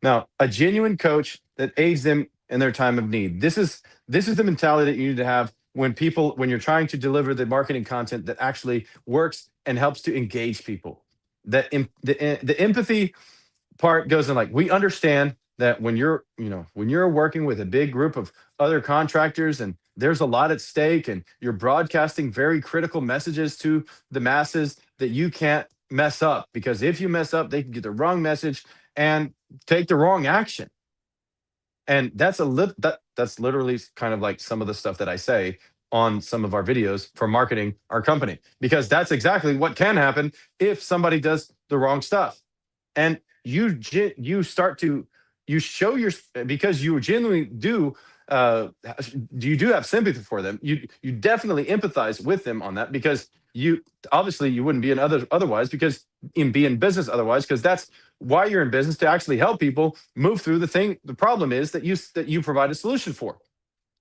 Now, a genuine coach that aids them in their time of need. This is the mentality that you need to have when you're trying to deliver the marketing content that actually works and helps to engage people. The empathy part goes in like we understand that when you're working with a big group of other contractors and there's a lot at stake and you're broadcasting very critical messages to the masses that you can't mess up, because if you mess up they can get the wrong message and take the wrong action. And that's literally kind of like some of the stuff that I say on some of our videos for marketing our company, because that's exactly what can happen if somebody does the wrong stuff. And you start to you show your because you genuinely do you do have sympathy for them. You definitely empathize with them on that, because you obviously you wouldn't be in otherwise, because be in business otherwise, because that's why you're in business, to actually help people move through the problem is that you provide a solution for.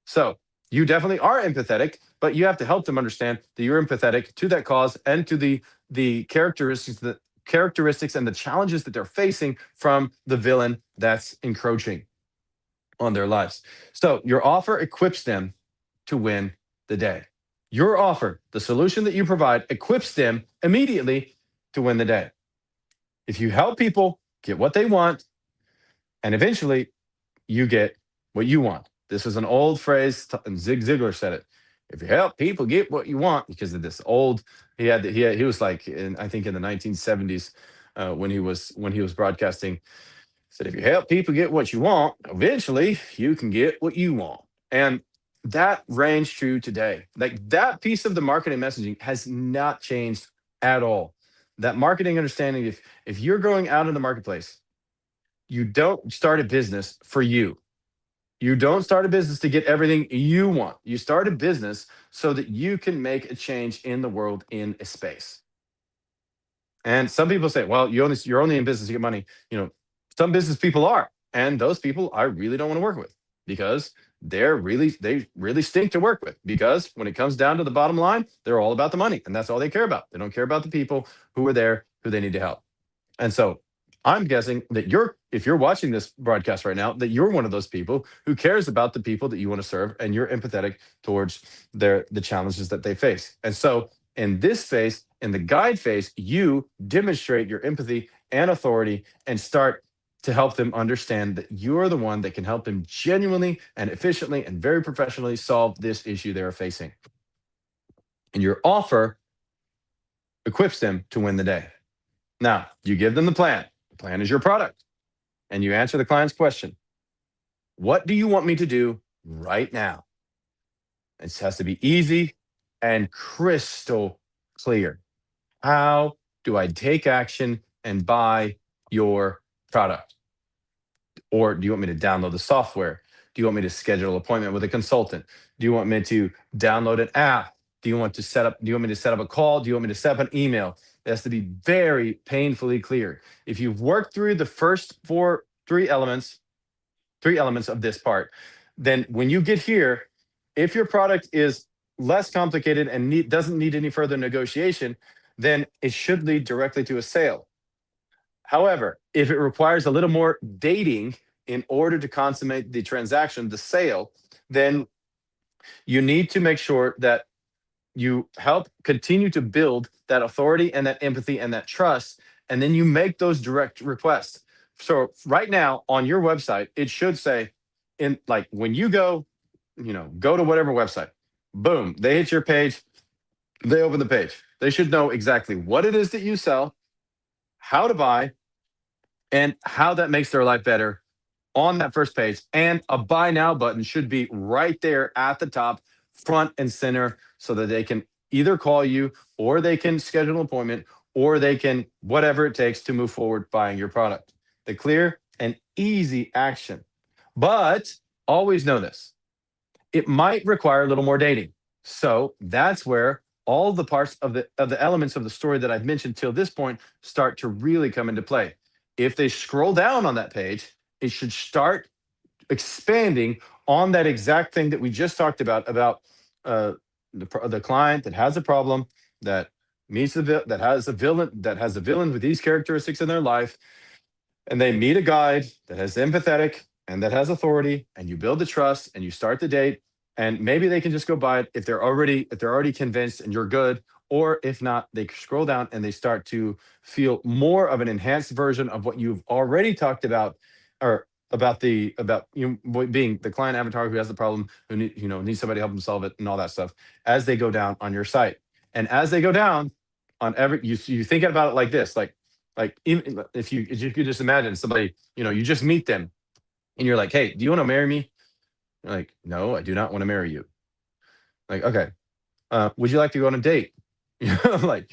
So you definitely are empathetic, but you have to help them understand that you're empathetic to that cause and to the characteristics and the challenges that they're facing from the villain that's encroaching on their lives. So your offer equips them to win the day. Your offer, the solution that you provide, equips them immediately to win the day. If you help people get what they want, and eventually you get what you want. This is an old phrase, and Zig Ziglar said it. If you help people get what you want, because of this old, he was like I think in the 1970s when he was broadcasting, said if you help people get what you want, eventually you can get what you want. And that reigns true today. Like that piece of the marketing messaging has not changed at all. That marketing understanding, if you're going out in the marketplace, you don't start a business for you. You don't start a business to get everything you want. You start a business so that you can make a change in the world in a space. And some people say, well, you're only in business to get money. Some business people are, and those people I really don't want to work with, because they really stink to work with, because when it comes down to the bottom line, they're all about the money, and that's all they care about. They don't care about the people who are there, who they need to help. And so I'm guessing that if you're watching this broadcast right now, that you're one of those people who cares about the people that you want to serve, and you're empathetic towards the challenges that they face. And so in this phase, in the guide phase, you demonstrate your empathy and authority and start to help them understand that you're the one that can help them genuinely and efficiently and very professionally solve this issue they're facing. And your offer equips them to win the day. Now, you give them the plan. The plan is your product. And you answer the client's question. What do you want me to do right now? It has to be easy and crystal clear. How do I take action and buy your product? Or do you want me to download the software? Do you want me to schedule an appointment with a consultant? Do you want me to download an app? Do you want me to set up a call? Do you want me to set up an email? It has to be very painfully clear. If you've worked through the first three elements of this part, then when you get here, if your product is less complicated and doesn't need any further negotiation, then it should lead directly to a sale. However, if it requires a little more dating in order to consummate the transaction, the sale, then You need to make sure that you help continue to build that authority and that empathy and that trust, and then you make those direct requests. So right now on your website it should say, in like when you go, go to whatever website, boom, they hit your page, they open the page, they should know exactly what it is that you sell, how to buy, and how that makes their life better on that first page. And a buy now button should be right there at the top, front and center, so that they can either call you, or they can schedule an appointment, or they can whatever it takes to move forward buying your product. The clear and easy action. But always know this, it might require a little more dating. So that's where all the parts of the elements of the story that I've mentioned till this point start to really come into play. If they scroll down on that page, it should start expanding on that exact thing that we just talked about uh, the client that has a problem, that meets that has a villain with these characteristics in their life, and they meet a guide that is empathetic and that has authority, and you build the trust and you start the date, and maybe they can just go buy it if they're already convinced and you're good. Or if not, they scroll down and they start to feel more of an enhanced version of what you've already talked about, or about being the client avatar who has the problem, who needs somebody to help them solve it and all that stuff, as they go down on your site. And as they go down on every, you think about it like this, like even if you could just imagine somebody, you just meet them and you're like, hey, do you want to marry me? You're like, no, I do not want to marry you. Like, okay, would you like to go on a date? Like,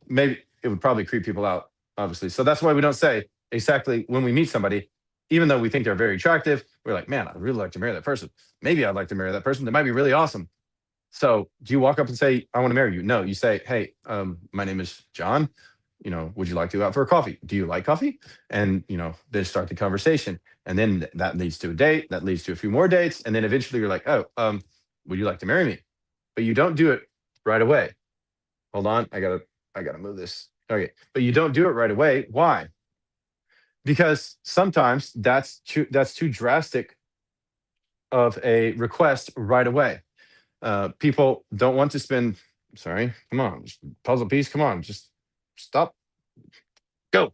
maybe it would probably creep people out, obviously. So that's why we don't say exactly when we meet somebody, even though we think they're very attractive, we're like, man, I'd really like to marry that person. Maybe I'd like to marry that person. They might be really awesome. So do you walk up and say, I want to marry you? No, you say, hey, my name is John. Would you like to go out for a coffee? Do you like coffee? And, then start the conversation. And then that leads to a date, that leads to a few more dates. And then eventually you're like, oh, would you like to marry me? But you don't do it right away. Hold on. I gotta move this. Okay. But you don't do it right away. Why? Because sometimes that's too drastic of a request right away. People don't want to spend. Sorry, come on, puzzle piece. Come on, just stop. Go.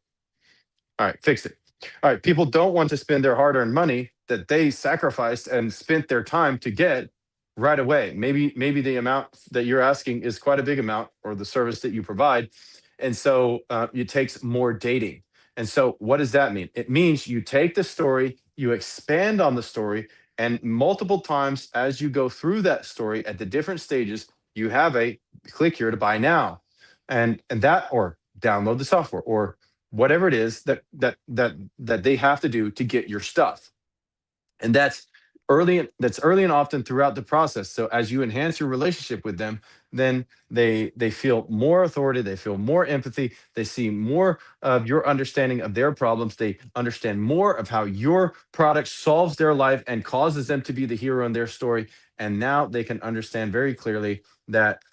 All right, fixed it. All right, people don't want to spend their hard-earned money that they sacrificed and spent their time to get right away. Maybe the amount that you're asking is quite a big amount, or the service that you provide, and so it takes more dating. And so, what does that mean? It means you take the story, you expand on the story, and multiple times as you go through that story at the different stages, you have a click here to buy now, and that, or download the software, or whatever it is that they have to do to get your stuff. And that's early and often throughout the process. So as you enhance your relationship with them, then they feel more authority, they feel more empathy, they see more of your understanding of their problems, they understand more of how your product solves their life and causes them to be the hero in their story. And now they can understand very clearly that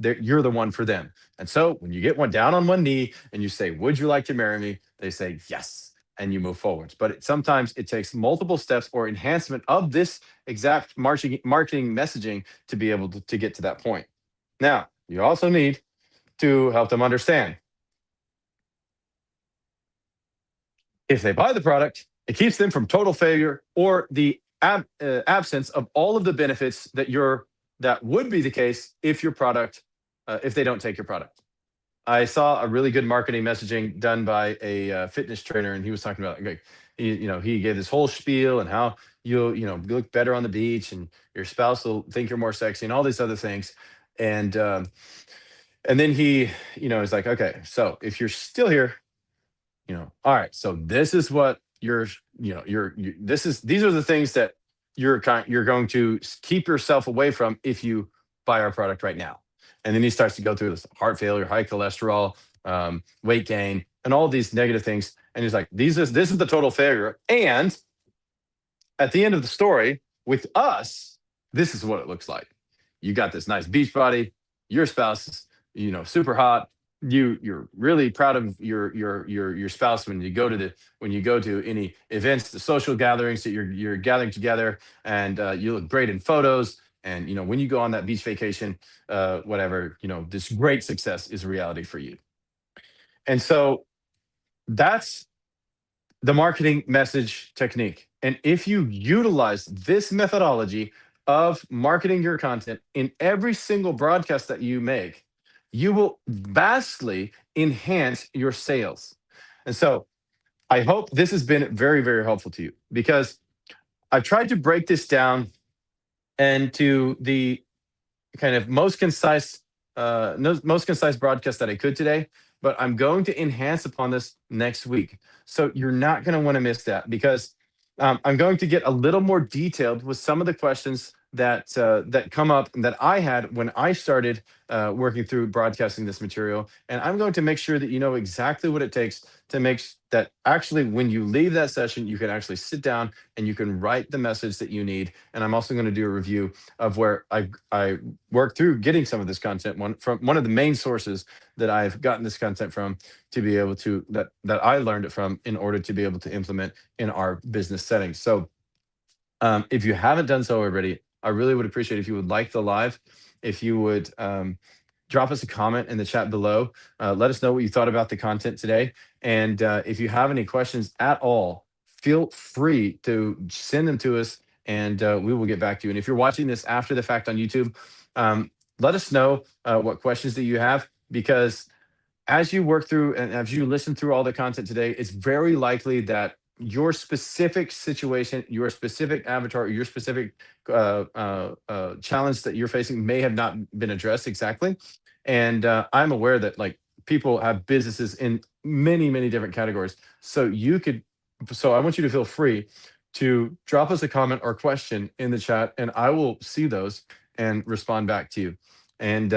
you're the one for them. And so when you get one down on one knee and you say, would you like to marry me, they say yes, and you move forwards. But sometimes it takes multiple steps or enhancement of this exact marketing messaging to be able to get to that point. Now, you also need to help them understand, if they buy the product, it keeps them from total failure, or the absence of all of the benefits that would be the case if your product, if they don't take your product. I saw a really good marketing messaging done by a fitness trainer, and he was talking about, like, he gave this whole spiel and how you look better on the beach, and your spouse will think you're more sexy, and all these other things. And um, and then he is like, okay, so if you're still here, all right, so this is what these are the things that you're going to keep yourself away from if you buy our product right now. And then he starts to go through this: heart failure, high cholesterol, weight gain, and all these negative things. And he's like, this is the total failure. And at the end of the story, with us, this is what it looks like. You got this nice beach body. Your spouse is, super hot. You're really proud of your spouse when you go to any events, the social gatherings that you're gathering together, and you look great in photos. And when you go on that beach vacation, whatever, this great success is reality for you. And so that's the marketing message technique. And if you utilize this methodology of marketing your content in every single broadcast that you make, you will vastly enhance your sales. And so I hope this has been very, very helpful to you, because I've tried to break this down into the kind of most concise broadcast that I could today, but I'm going to enhance upon this next week. So you're not going to want to miss that, because I'm going to get a little more detailed with some of the questions that come up that I had when I started working through broadcasting this material, and I'm going to make sure that you know exactly what it takes to that actually when you leave that session, you can actually sit down and you can write the message that you need. And I'm also going to do a review of where I work through getting some of this content from one of the main sources that I've gotten this content from, to be able to that I learned it from, in order to be able to implement in our business settings. So if you haven't done so already, I really would appreciate if you would like the live, if you would drop us a comment in the chat below. Let us know what you thought about the content today. And if you have any questions at all, feel free to send them to us, and we will get back to you. And if you're watching this after the fact on YouTube, let us know what questions that you have, because as you work through and as you listen through all the content today, it's very likely that your specific situation, your specific avatar, or your specific challenge that you're facing may have not been addressed exactly. And I'm aware that, like, people have businesses in many, many different categories. So I want you to feel free to drop us a comment or question in the chat, and I will see those and respond back to you. And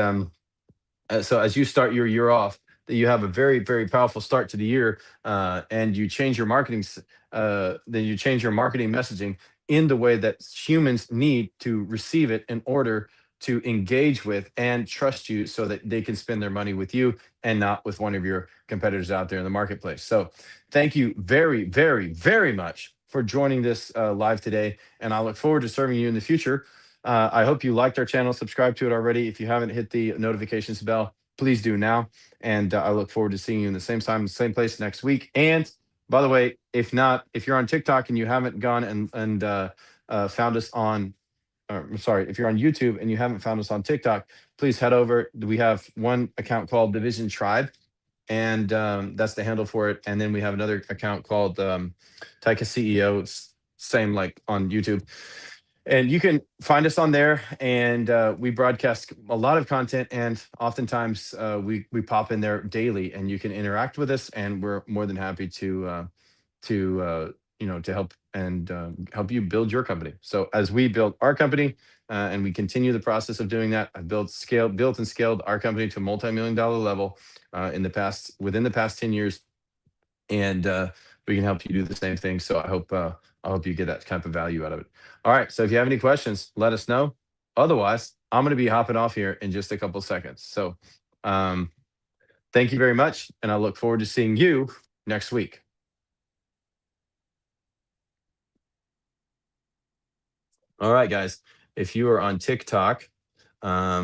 so as you start your year off, that you have a very, very powerful start to the year, and you change your then you change your marketing messaging in the way that humans need to receive it in order to engage with and trust you, so that they can spend their money with you and not with one of your competitors out there in the marketplace. So thank you very, very, very much for joining this live today, and I look forward to serving you in the future. I hope you liked our channel, subscribe to it already. If you haven't hit the notifications bell, please do now. And I look forward to seeing you in the same time, same place next week. And by the way, if not, if you're on TikTok and you haven't gone and found us on, I'm sorry, if you're on YouTube and you haven't found us on TikTok, please head over. We have one account called Division Tribe, and that's the handle for it. And then we have another account called Taika CEO, same like on YouTube. And you can find us on there, and we broadcast a lot of content, and oftentimes we pop in there daily, and you can interact with us, and we're more than happy to help and help you build your company. So as we build our company, and we continue the process of doing that, I've built and scaled our company to a multi-million-dollar level within the past 10 years, and we can help you do the same thing. So I hope you get that type of value out of it. All right. So if you have any questions, let us know. Otherwise, I'm going to be hopping off here in just a couple seconds. So um, thank you very much, and I look forward to seeing you next week. All right, guys. If you are on TikTok,